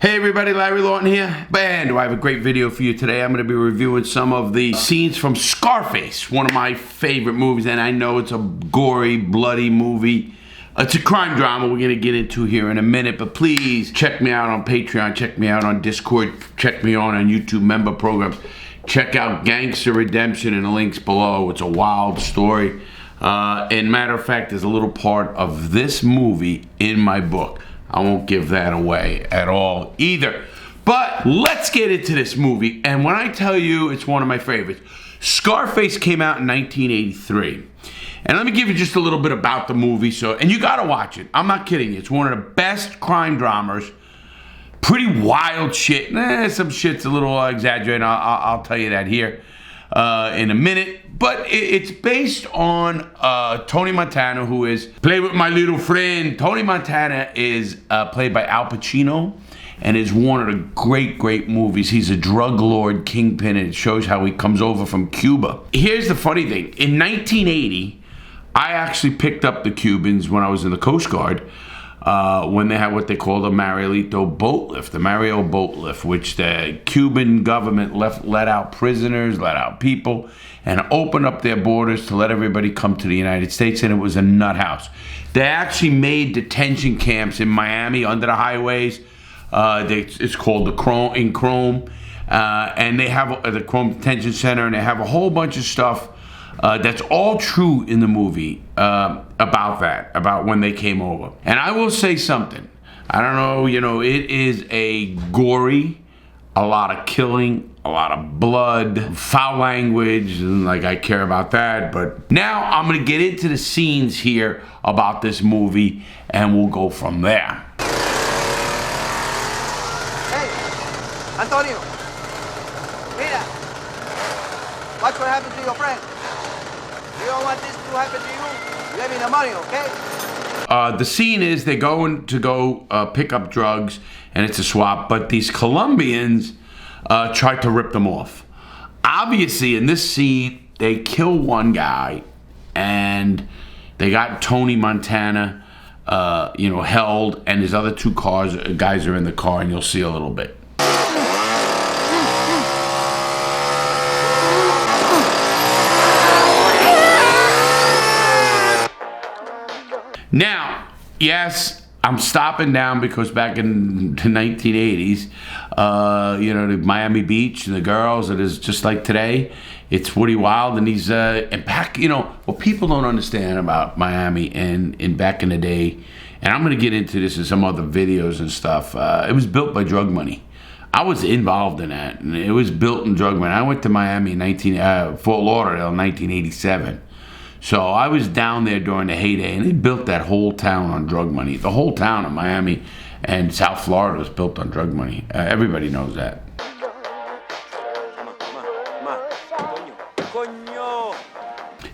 Hey everybody, Larry Lawton here. Man, do I have a great video for you today. I'm going to be reviewing some of the scenes from Scarface, one of my favorite movies, and I know it's a gory, bloody movie. It's a crime drama we're going to get into here in a minute, but please check me out on Patreon, check me out on Discord, check me out on YouTube member programs. Check out Gangster Redemption in the links below. It's a wild story. And matter of fact, there's a little part of this movie in my book. I won't give that away at all either. But let's get into this movie. And when I tell you it's one of my favorites, Scarface came out in 1983. And let me give you just a little bit about the movie. And you gotta watch it. I'm not kidding you. It's one of the best crime dramas. Pretty wild shit. Some shit's a little exaggerated. I'll tell you that here in a minute. But it's based on Tony Montana, who is Play With My Little Friend. Tony Montana is played by Al Pacino and is one of the great movies. He's a drug lord kingpin, and it shows how he comes over from Cuba. Here's the funny thing. In 1980, I actually picked up the Cubans when I was in the Coast Guard. When they had what they call the Marielito boat lift, the Mario boat lift, which the Cuban government let out prisoners, let out people, and opened up their borders to let everybody come to the United States, and it was a nut house. They actually made detention camps in Miami under the highways. It's called the Chrome, and they have the Chrome Detention Center, and they have a whole bunch of stuff that's all true in the movie about when they came over. And I will say something. I don't know, it is a gory, a lot of killing, a lot of blood, foul language, and like I care about that. But now I'm gonna get into the scenes here about this movie, and we'll go from there. Hey, Antonio, mira, watch what happened to your friend. You don't want this to happen to you? Give me the money, okay? The scene is they're going to go pick up drugs, and it's a swap, but these Colombians tried to rip them off. Obviously, in this scene, they kill one guy, and they got Tony Montana, held, and his other two guys are in the car, and you'll see a little bit. Now, yes, I'm stopping down because back in the 1980s, the Miami Beach and the girls, it is just like today. It's Woody Wild, and he's, and back, what people don't understand about Miami and back in the day, and I'm going to get into this in some other videos and stuff, it was built by drug money. I was involved in that, and it was built in drug money. I went to Miami in Fort Lauderdale in 1987. So I was down there during the heyday, and they built that whole town on drug money. The whole town of Miami and South Florida was built on drug money. Everybody knows that.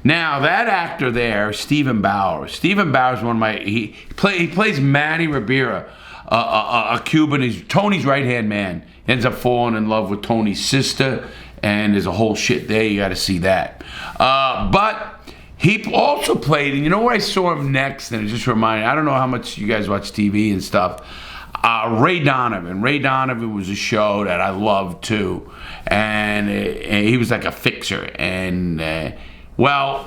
Now, that actor there, Stephen Bauer. Stephen Bauer's one of my... He plays Manny Rivera, a Cuban. He's Tony's right-hand man. He ends up falling in love with Tony's sister, and there's a whole shit there. You got to see that. But... he also played, and you know where I saw him next, and it just reminded me, I don't know how much you guys watch TV and stuff, Ray Donovan. Ray Donovan was a show that I loved too, and he was like a fixer, and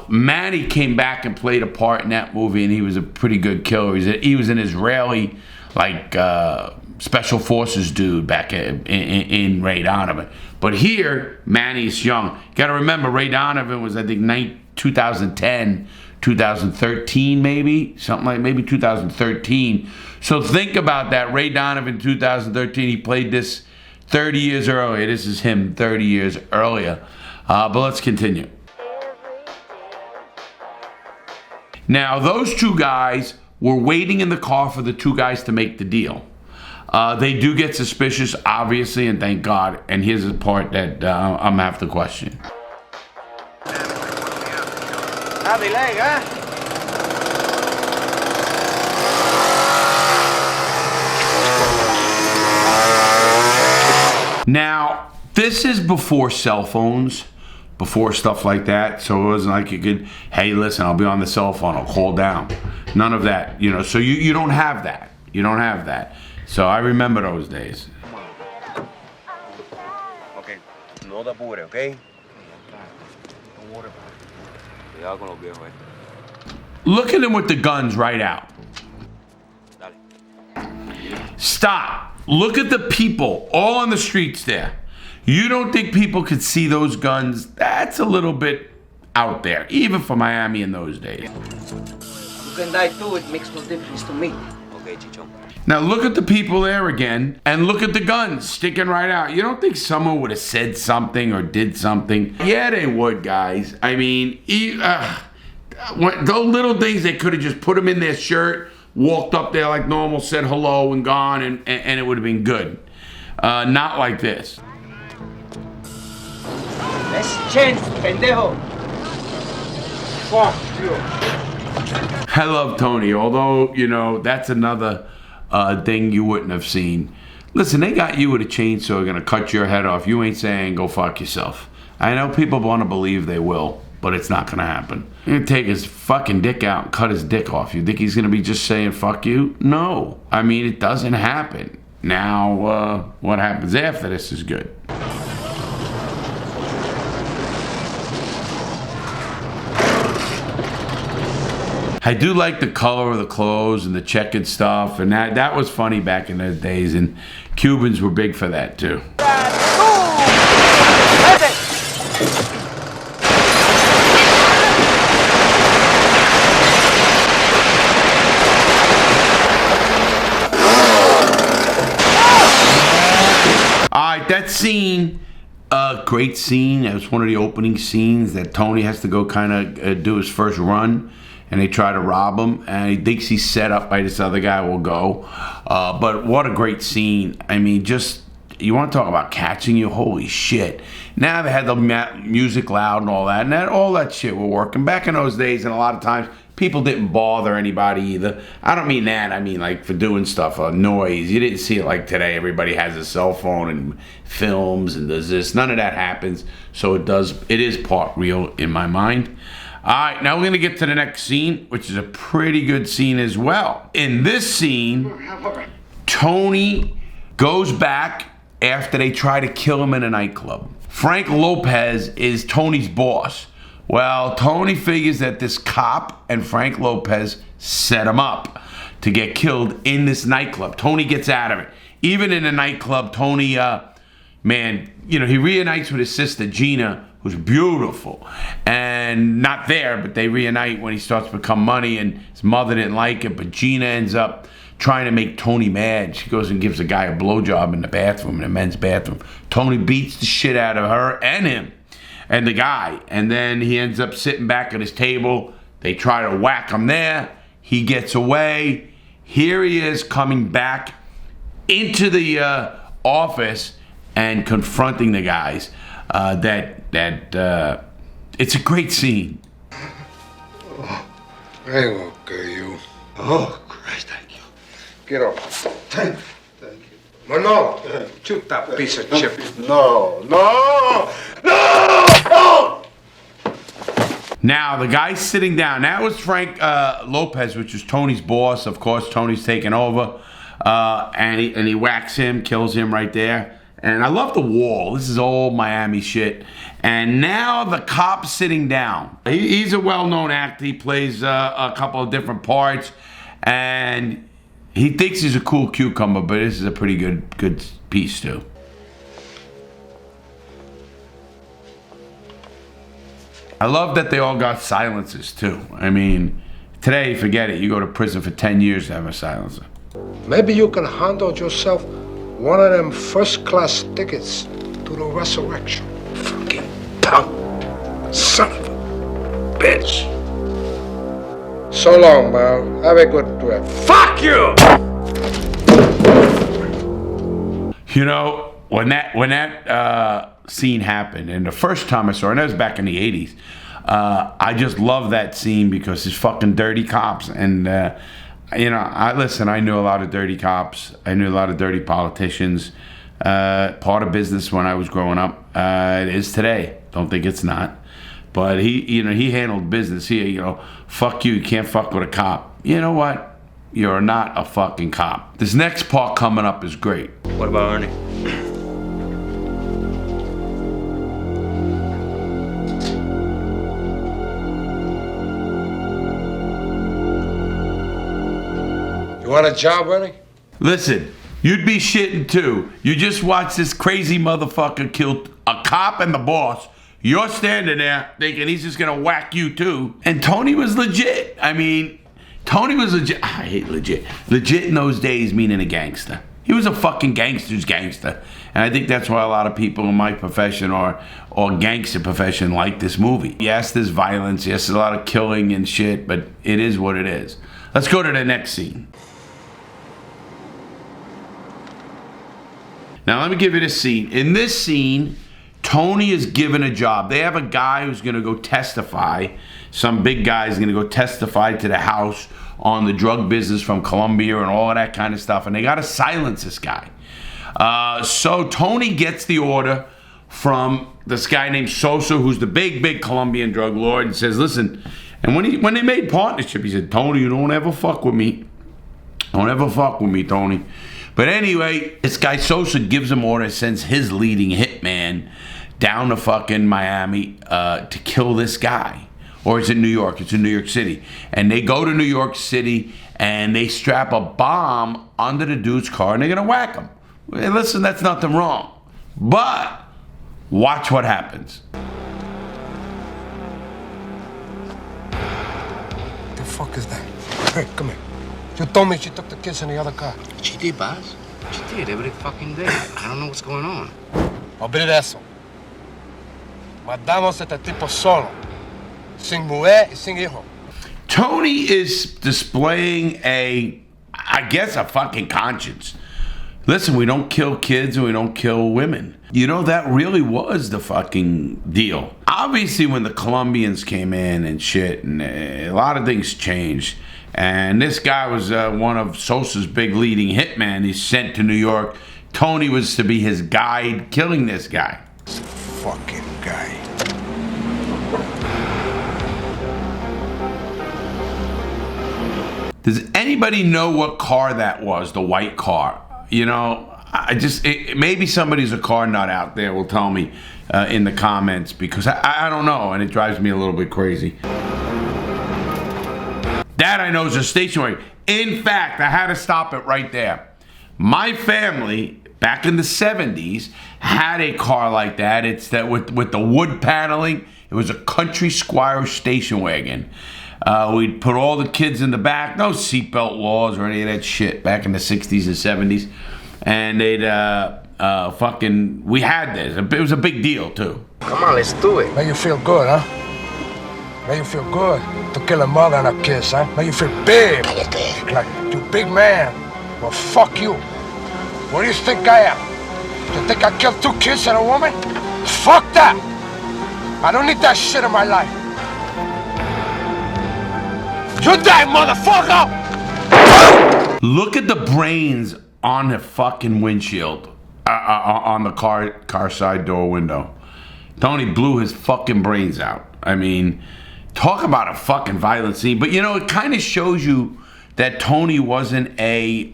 Manny came back and played a part in that movie, and he was a pretty good killer. He was an Israeli, special forces dude back in Ray Donovan. But here, Manny's young. You gotta remember, Ray Donovan was, I think, 2010, 2013 maybe, maybe 2013. So think about that. Ray Donovan 2013, he played this 30 years earlier. This is him 30 years earlier. But let's continue. Now, those two guys were waiting in the car for the two guys to make the deal. They do get suspicious, obviously, and thank God. And here's the part that I'm going to have to question. Happy leg, huh? Now, this is before cell phones, before stuff like that. So it wasn't like you could, hey, listen, I'll be on the cell phone, I'll call down. None of that, so you don't have that. You don't have that. So I remember those days. Okay, no te apures, okay? Don't worry about it. Cuidado con los viejos, Look at him with the guns right out. Dale. Stop. Look at the people all on the streets there. You don't think people could see those guns? That's a little bit out there, even for Miami in those days. You can die too, it makes no difference to me. Okay, Chichón. Now look at the people there again, and look at the guns sticking right out. You don't think someone would have said something or did something? Yeah, they would, guys. I mean, those little things, they could have just put them in their shirt, walked up there like normal, said hello and gone, and it would have been good. Not like this. Let's change, pendejo. Fuck you. I love Tony, although, you know, that's another thing you wouldn't have seen. Listen, they got you with a chainsaw, gonna cut your head off. You ain't saying go fuck yourself. I know people want to believe they will, but it's not gonna happen. You're gonna take his fucking dick out and cut his dick off. You think he's gonna be just saying fuck you? No. I mean, it doesn't happen. Now, what happens after this is good. I do like the color of the clothes and the checkered stuff, and that was funny back in those days, and Cubans were big for that too. Alright, that scene, great scene. It was one of the opening scenes that Tony has to go kind of do his first run. And they try to rob him, and he thinks he's set up by this other guy. Will go, but what a great scene! I mean, just you want to talk about catching you? Holy shit! Now they had the music loud and all that, and all that shit were working back in those days. And a lot of times people didn't bother anybody either. I don't mean that. I mean like for doing stuff, noise. You didn't see it like today. Everybody has a cell phone and films and does this. None of that happens. So it is part real in my mind. Alright, now we're going to get to the next scene, which is a pretty good scene as well. In this scene, Tony goes back after they try to kill him in a nightclub. Frank Lopez is Tony's boss. Well, Tony figures that this cop and Frank Lopez set him up to get killed in this nightclub. Tony gets out of it. Even in a nightclub, Tony, man, you know, he reunites with his sister, Gina, who's beautiful, and not there, but they reunite when he starts to become money, and his mother didn't like it, but Gina ends up trying to make Tony mad. She goes and gives a guy a blowjob in the bathroom, in the men's bathroom. Tony beats the shit out of her and him and the guy, and then he ends up sitting back at his table. They try to whack him there. He gets away. Here he is coming back into the office and confronting the guys. It's a great scene. Oh, I will kill you. Oh, Christ, thank you. Get up. Thank you. Manolo, shoot that piece of chip. No. Now, the guy's sitting down. That was Frank Lopez, which is Tony's boss. Of course, Tony's taking over. And he whacks him, kills him right there. And I love the wall. This is old Miami shit. And now the cop's sitting down. He's a well-known actor. He plays a couple of different parts. And he thinks he's a cool cucumber, but this is a pretty good piece too. I love that they all got silencers too. I mean, today, forget it. You go to prison for 10 years to have a silencer. Maybe you can handle yourself one of them first-class tickets to the resurrection. Fucking punk. Son of a bitch. So long, man. Have a good trip. Fuck you! You know, when that scene happened, and the first time I saw it, and that was back in the 80s, I just love that scene because it's fucking dirty cops. And, you know, I knew a lot of dirty cops. I knew a lot of dirty politicians. Part of business when I was growing up. It is today. Don't think it's not. But he handled business here. You know, fuck you. You can't fuck with a cop. You know what? you're not a fucking cop. This next part coming up is great. What about Ernie? You want a job, Ernie? Listen, you'd be shitting too. You just watched this crazy motherfucker kill a cop and the boss. You're standing there thinking he's just gonna whack you too. And Tony was legit. I mean, Tony was legit. I hate legit. Legit in those days meaning a gangster. He was a fucking gangster's gangster. And I think that's why a lot of people in my profession or gangster profession like this movie. Yes, there's violence. Yes, there's a lot of killing and shit, but it is what it is. Let's go to the next scene. Now, let me give you this scene. In this scene, Tony is given a job. They have a guy who's going to go testify. Some big guy is going to go testify to the House on the drug business from Colombia and all of that kind of stuff. And they got to silence this guy. So Tony gets the order from this guy named Sosa, who's the big Colombian drug lord, and says, listen, and when they made partnership, he said, Tony, you don't ever fuck with me. Don't ever fuck with me, Tony. But anyway, this guy Sosa gives him orders, sends his leading hitman down to fucking Miami to kill this guy. Or is it New York? It's in New York City. And they go to New York City and they strap a bomb under the dude's car and they're gonna whack him. Hey, listen, that's nothing wrong. But watch what happens. The fuck is that? Hey, come here. You told me she took the kids in the other car. She did, boss. She did every fucking day. I don't know what's going on. Olvide eso. Mandamos a este tipo solo. Sin mujer y sin hijo. Tony is displaying I guess a fucking conscience. Listen, we don't kill kids and we don't kill women. You know, that really was the fucking deal. Obviously, when the Colombians came in and shit, and a lot of things changed. And this guy was one of Sosa's big leading hitmen. He's sent to New York. Tony was to be his guide killing this guy. Fucking guy. Does anybody know what car that was, the white car? You know, maybe somebody's a car nut out there will tell me in the comments, because I don't know, and it drives me a little bit crazy. That I know is a station wagon. In fact, I had to stop it right there. My family, back in the 70s, had a car like that. It's that with the wood paneling. It was a country Squire station wagon. We'd put all the kids in the back. No seatbelt laws or any of that shit back in the 60s and 70s. And they'd we had this. It was a big deal too. Come on, let's do it. Make you feel good, huh? Make you feel good to kill a mother and a kids, huh? Make you feel big. Like, you big man. Well, fuck you. What do you think I am? You think I killed 2 kids and a woman? Fuck that. I don't need that shit in my life. You die, motherfucker! Look at the brains on the fucking windshield, on the car side door window. Tony blew his fucking brains out. I mean, talk about a fucking violent scene. But you know, it kind of shows you that Tony wasn't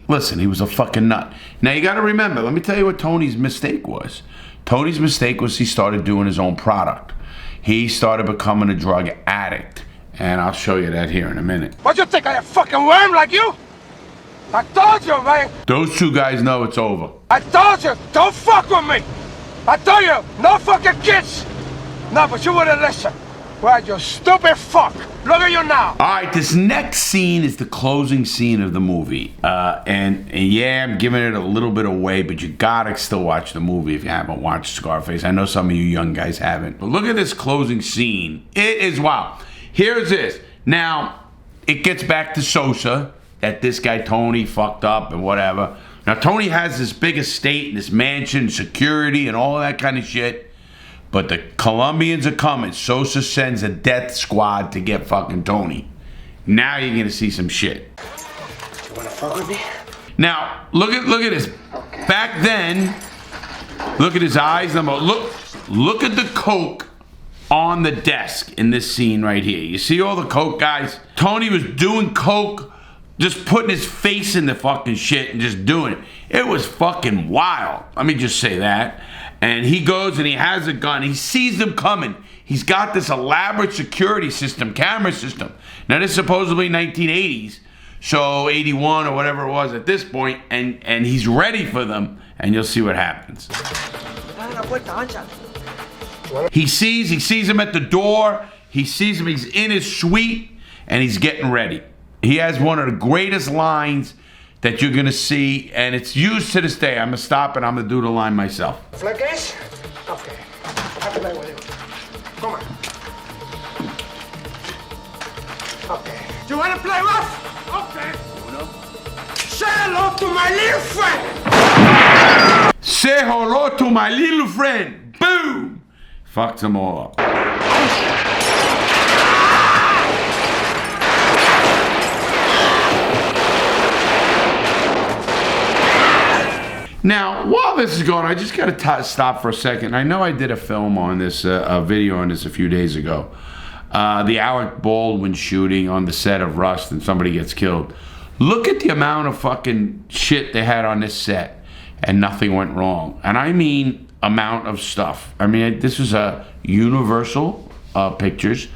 listen, he was a fucking nut. Now you gotta remember, let me tell you what Tony's mistake was. Tony's mistake was he started doing his own product. He started becoming a drug addict. And I'll show you that here in a minute. What you think, I a fucking worm like you? I told you, man. Those 2 guys know it's over. I told you, don't fuck with me. I told you, no fucking kids. No, but you wouldn't listen. Well, you stupid fuck. Look at you now. All right, this next scene is the closing scene of the movie. And yeah, I'm giving it a little bit away, but you gotta still watch the movie if you haven't watched Scarface. I know some of you young guys haven't. But look at this closing scene. It is wow. Here's this. Now, it gets back to Sosa, that this guy Tony fucked up and whatever. Now, Tony has this big estate and this mansion, security and all that kind of shit. But the Colombians are coming. Sosa sends a death squad to get fucking Tony. Now you're gonna see some shit. You wanna fuck with me? Now, look at this. Okay. Back then, look at his eyes. Look at the coke on the desk in this scene right here. You see all the coke, guys? Tony was doing coke just putting his face in the fucking shit and just doing it. It was fucking wild. Let me just say that. And he goes and he has a gun. He sees them coming. He's got this elaborate security system, camera system. Now, this is supposedly 1980s. So 81 or whatever it was at this point, and he's ready for them, and you'll see what happens. He sees him at the door. He sees him. He's in his suite, and he's getting ready. He has one of the greatest lines that you're gonna see, and it's used to this day. I'm gonna stop and I'm gonna do the line myself. Fleques? Okay. I'll play with you. Come on. Okay. Do you want to play rough? Okay. Say hello to my little friend. Say hello to my little friend. Boom! Fucked them all up. Now, while this is going, I just got to stop for a second. I know I did a film on this, a video on this a few days ago. The Alec Baldwin shooting on the set of Rust and somebody gets killed. Look at the amount of fucking shit they had on this set and nothing went wrong. And I mean amount of stuff. I mean, this was a Universal Pictures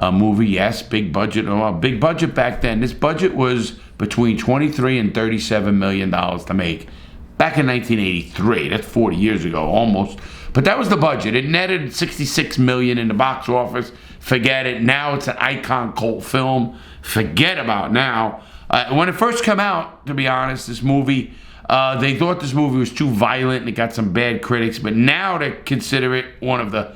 movie, yes, big budget. Big budget back then. This budget was between $23 and $37 million to make. Back in 1983, that's 40 years ago, almost. But that was the budget. It netted $66 million in the box office. Forget it. Now it's an icon cult film. Forget about now. When it first came out, to be honest, this movie, they thought this movie was too violent and it got some bad critics. But now they consider it one of the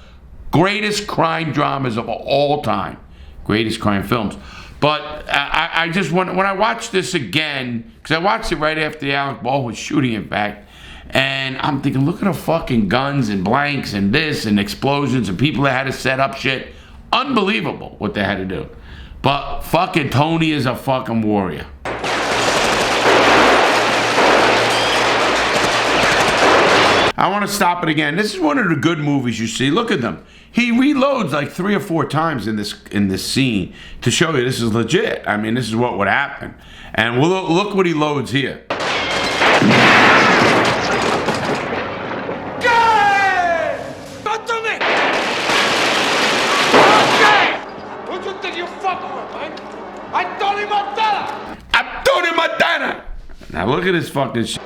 greatest crime dramas of all time. Greatest crime films. But I just when I watched this again, because I watched it right after the Alec Baldwin shooting, in fact, and I'm thinking, look at the fucking guns and blanks and this and explosions and people that had to set up shit. Unbelievable what they had to do. But fucking Tony is a fucking warrior. I want to stop it again. This is one of the good movies you see. Look at them. He reloads like 3 or 4 times in this scene to show you this is legit. I mean, this is what would happen. And look what he loads here. Talk to me! Okay! Who do you think you're fucking with, man? I'm Tony Montana! I'm Tony Montana! Now look at this fucking shit.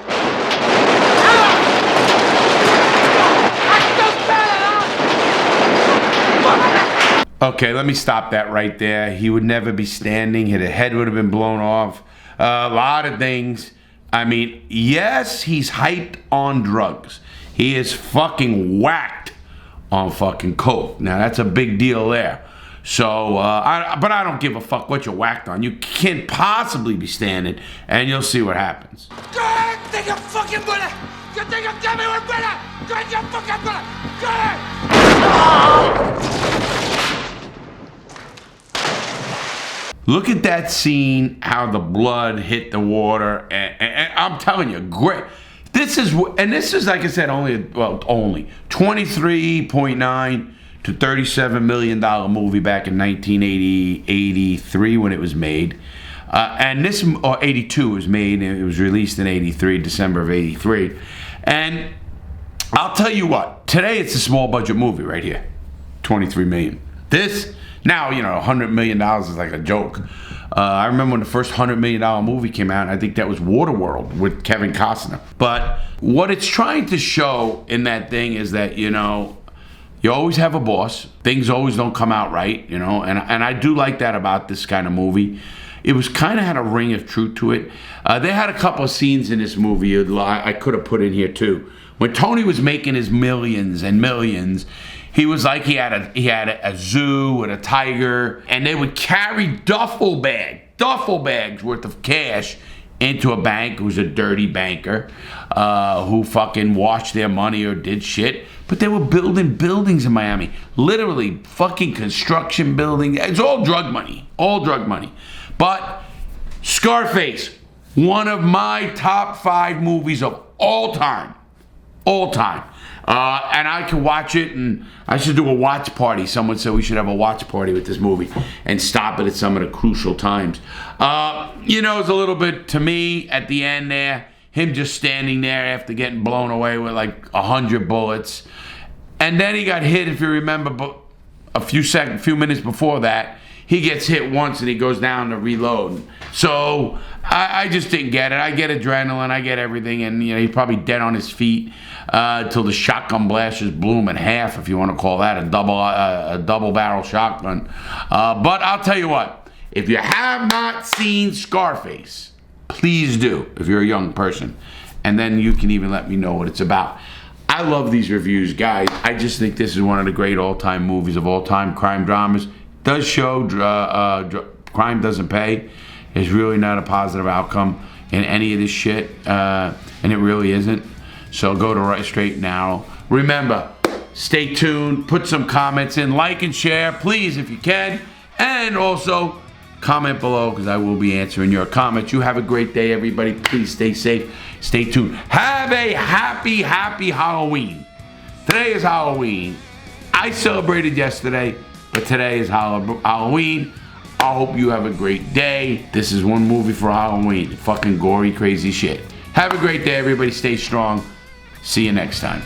Okay, let me stop that right there. He would never be standing. His head would have been blown off. A lot of things. I mean, yes, he's hyped on drugs. He is fucking whacked on fucking coke. Now, that's a big deal there. So, but I don't give a fuck what you're whacked on. You can't possibly be standing, and you'll see what happens. Good! Take your fucking bullet! You think you're coming with bullet? Take your fucking bullet! Good! Look at that scene, how the blood hit the water, and I'm telling you, great. This is, like I said, only 23.9 to $37 million movie back in 1983 when it was made. And this, or 82 was made, and it was released in 83, December of 83. And I'll tell you what, today it's a small budget movie right here, 23 million. This, now, you know, $100 million is like a joke. I remember when the first $100 million movie came out, I think that was Waterworld with Kevin Costner. But what it's trying to show in that thing is that, you know, you always have a boss. Things always don't come out right, you know, and I do like that about this kind of movie. It was kind of had a ring of truth to it. They had a couple of scenes in this movie I could have put in here too. When Tony was making his millions and millions, he was like he had a zoo and a tiger, and they would carry duffel bags worth of cash into a bank who's a dirty banker who fucking washed their money or did shit. But they were building buildings in Miami. Literally fucking construction buildings. It's all drug money. All drug money. But Scarface, one of my top 5 movies of all time. All time. And I can watch it, and I should do a watch party. Someone said we should have a watch party with this movie and stop it at some of the crucial times. You know, it's a little bit, to me, at the end there, him just standing there after getting blown away with like 100 bullets. And then he got hit, if you remember, but a few minutes before that, he gets hit once and he goes down to reload. So I just didn't get it. I get adrenaline, I get everything, and you know, he's probably dead on his feet till the shotgun blast just blew him in half, if you want to call that a double barrel shotgun. But I'll tell you what, if you have not seen Scarface, please do, if you're a young person, and then you can even let me know what it's about. I love these reviews, guys. I just think this is one of the great all-time movies of all time, crime dramas. Does show crime doesn't pay. There's really not a positive outcome in any of this shit, and it really isn't. So go to Right Straight Now. Remember, stay tuned, put some comments in, like and share, please, if you can, and also comment below, because I will be answering your comments. You have a great day, everybody. Please stay safe. Stay tuned. Have a happy, happy Halloween. Today is Halloween. I celebrated yesterday, but today is Halloween. I hope you have a great day. This is one movie for Halloween. Fucking gory, crazy shit. Have a great day, everybody. Stay strong. See you next time.